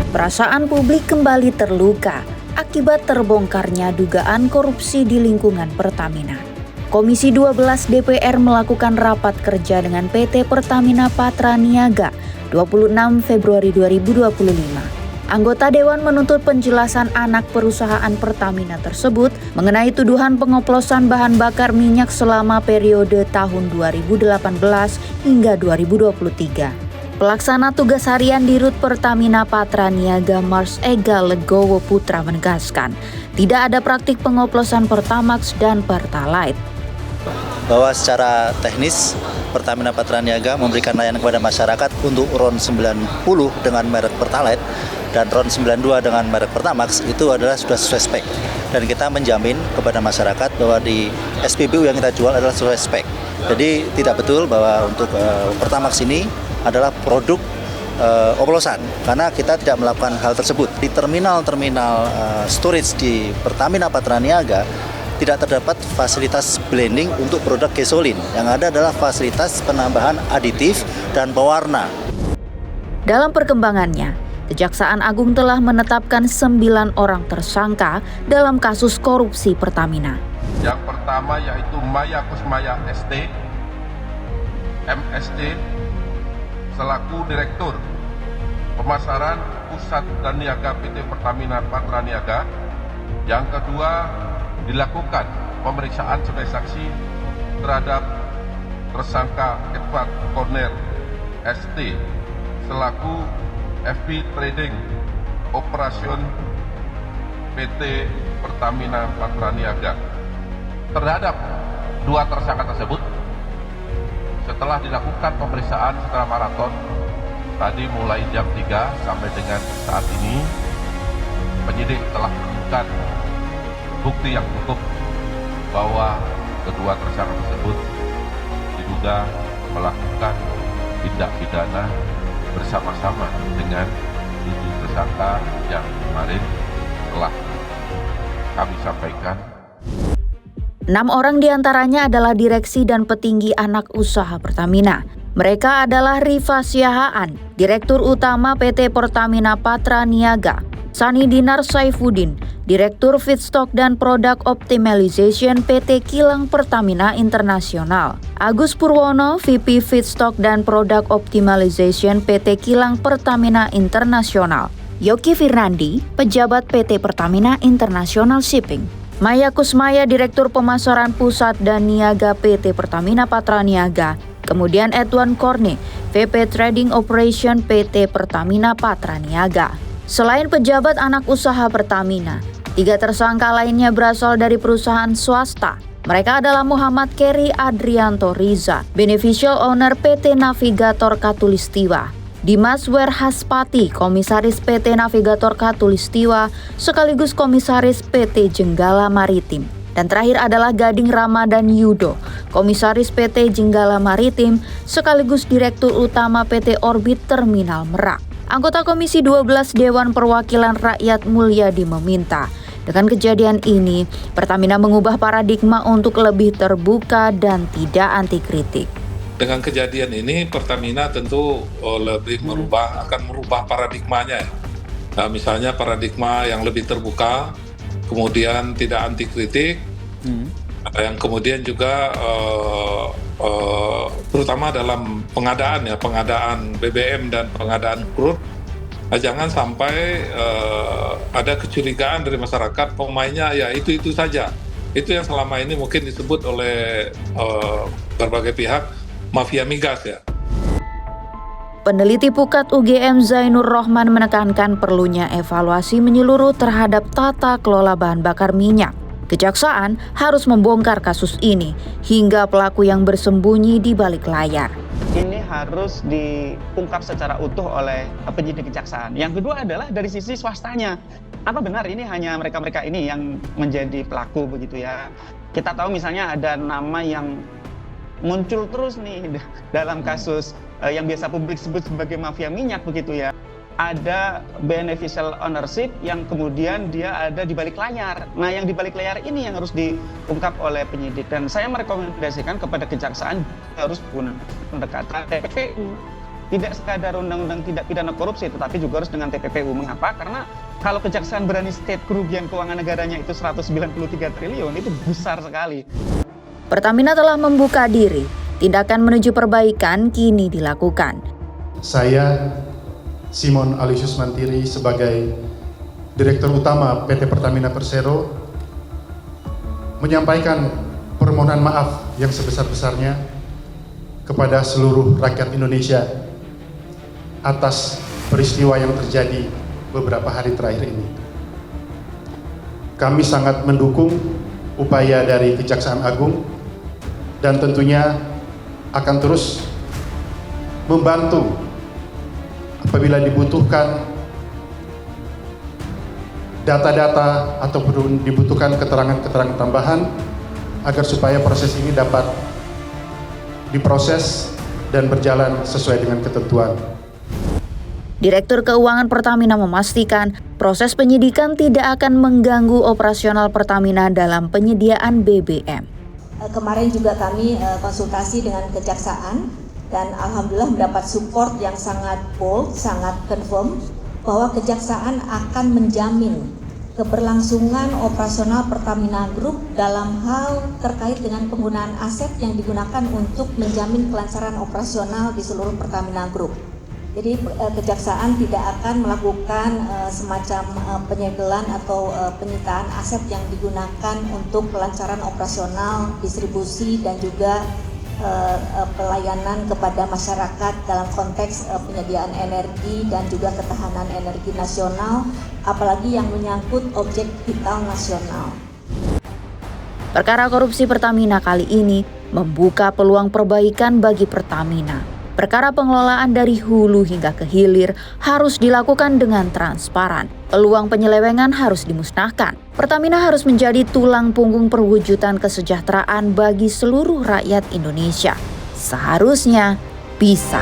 Perasaan publik kembali terluka akibat terbongkarnya dugaan korupsi di lingkungan Pertamina. Komisi 12 DPR melakukan rapat kerja dengan PT Pertamina Patraniaga 26 Februari 2025. Anggota Dewan menuntut penjelasan anak perusahaan Pertamina tersebut mengenai tuduhan pengoplosan bahan bakar minyak selama periode tahun 2018 hingga 2023. Pelaksana tugas harian di Rut Pertamina Patraniaga Mars Ega Legowo Putra menegaskan, tidak ada praktik pengoplosan Pertamax dan Pertalite. Bahwa secara teknis Pertamina Patraniaga memberikan layanan kepada masyarakat untuk RON 90 dengan merek Pertalite dan RON 92 dengan merek Pertamax itu adalah sudah sesuai spek. Dan kita menjamin kepada masyarakat bahwa di SPBU yang kita jual adalah sesuai spek. Jadi tidak betul bahwa untuk Pertamax ini adalah produk oplosan karena kita tidak melakukan hal tersebut. Di terminal-terminal storage di Pertamina Patraniaga tidak terdapat fasilitas blending untuk produk gasolin. Yang ada adalah fasilitas penambahan aditif dan pewarna. Dalam perkembangannya, Kejaksaan Agung telah menetapkan 9 orang tersangka dalam kasus korupsi Pertamina. Yang pertama yaitu Maya Kusmaya ST, MST, selaku Direktur Pemasaran Pusat dan Niaga PT Pertamina Patraniaga. Yang kedua, dilakukan pemeriksaan sebagai saksi terhadap tersangka Edward Corner ST selaku FP Trading Operation PT Pertamina Patraniaga. Terhadap dua tersangka tersebut, setelah dilakukan pemeriksaan secara maraton tadi mulai jam 3 sampai dengan saat ini, penyidik telah menemukan bukti yang cukup bahwa kedua tersangka tersebut diduga melakukan tindak pidana bersama-sama dengan 7 tersangka yang kemarin telah kami sampaikan. 6 orang diantaranya adalah direksi dan petinggi anak usaha Pertamina. Mereka adalah Rifa Siahaan, Direktur Utama PT Pertamina Patraniaga, Sani Dinar Saifuddin, Direktur Feedstock dan Product Optimization PT Kilang Pertamina Internasional, Agus Purwono, VP Feedstock dan Product Optimization PT Kilang Pertamina Internasional, Yoki Firnandi, Pejabat PT Pertamina International Shipping, Maya Kusmaya, Direktur Pemasaran Pusat dan Niaga PT Pertamina Patraniaga, kemudian Edward Corne, VP Trading Operation PT Pertamina Patraniaga. Selain pejabat anak usaha Pertamina, 3 tersangka lainnya berasal dari perusahaan swasta. Mereka adalah Muhammad Keri Adrianto Riza, Beneficial Owner PT Navigator Katulistiwa, Dimas Werhaspati, Komisaris PT Navigator Katulistiwa, sekaligus Komisaris PT Jenggala Maritim. Dan terakhir adalah Gading Ramadan Yudo, Komisaris PT Jenggala Maritim, sekaligus Direktur Utama PT Orbit Terminal Merak. Anggota Komisi 12 Dewan Perwakilan Rakyat Mulyadi meminta, dengan kejadian ini, Pertamina mengubah paradigma untuk lebih terbuka dan tidak anti kritik. Dengan kejadian ini, Pertamina tentu lebih akan merubah paradigmanya. Nah, misalnya paradigma yang lebih terbuka, kemudian tidak anti kritik, yang kemudian juga terutama dalam pengadaan BBM dan pengadaan crude, jangan sampai ada kecurigaan dari masyarakat pemainnya ya itu saja. Itu yang selama ini mungkin disebut oleh berbagai pihak mafia migas ya. Peneliti Pukat UGM Zainur Rohman menekankan perlunya evaluasi menyeluruh terhadap tata kelola bahan bakar minyak. Kejaksaan harus membongkar kasus ini hingga pelaku yang bersembunyi di balik layar. Ini harus diungkap secara utuh oleh penyidik kejaksaan. Yang kedua adalah dari sisi swastanya. Apa benar ini hanya mereka-mereka ini yang menjadi pelaku begitu ya? Kita tahu misalnya ada nama yang muncul terus nih dalam kasus yang biasa publik sebut sebagai mafia minyak begitu ya. Ada beneficial ownership yang kemudian dia ada di balik layar. Nah, yang di balik layar ini yang harus diungkap oleh penyidik. Dan saya merekomendasikan kepada kejaksaan harus punya pendekatan TPU. tidak sekadar undang-undang tindak pidana korupsi, tetapi juga harus dengan TPPU. Mengapa? Karena kalau kejaksaan berani state kerugian keuangan negaranya itu 193 triliun, itu besar sekali. Pertamina telah membuka diri. Tindakan menuju perbaikan kini dilakukan. Saya, Simon Alisius Mantiri, sebagai Direktur Utama PT Pertamina Persero, menyampaikan permohonan maaf yang sebesar-besarnya kepada seluruh rakyat Indonesia atas peristiwa yang terjadi beberapa hari terakhir ini. Kami sangat mendukung upaya dari Kejaksaan Agung dan tentunya akan terus membantu apabila dibutuhkan data-data ataupun dibutuhkan keterangan-keterangan tambahan agar supaya proses ini dapat diproses dan berjalan sesuai dengan ketentuan. Direktur Keuangan Pertamina memastikan proses penyidikan tidak akan mengganggu operasional Pertamina dalam penyediaan BBM. Kemarin juga kami konsultasi dengan Kejaksaan dan alhamdulillah mendapat support yang sangat bold, sangat confirm bahwa Kejaksaan akan menjamin keberlangsungan operasional Pertamina Group dalam hal terkait dengan penggunaan aset yang digunakan untuk menjamin kelancaran operasional di seluruh Pertamina Group. Jadi Kejaksaan tidak akan melakukan semacam penyegelan atau penyitaan aset yang digunakan untuk kelancaran operasional, distribusi dan juga pelayanan kepada masyarakat dalam konteks penyediaan energi dan juga ketahanan energi nasional, apalagi yang menyangkut objek vital nasional. Perkara korupsi Pertamina kali ini membuka peluang perbaikan bagi Pertamina. Perkara pengelolaan dari hulu hingga ke hilir harus dilakukan dengan transparan. Peluang penyelewengan harus dimusnahkan. Pertamina harus menjadi tulang punggung perwujudan kesejahteraan bagi seluruh rakyat Indonesia. Seharusnya bisa.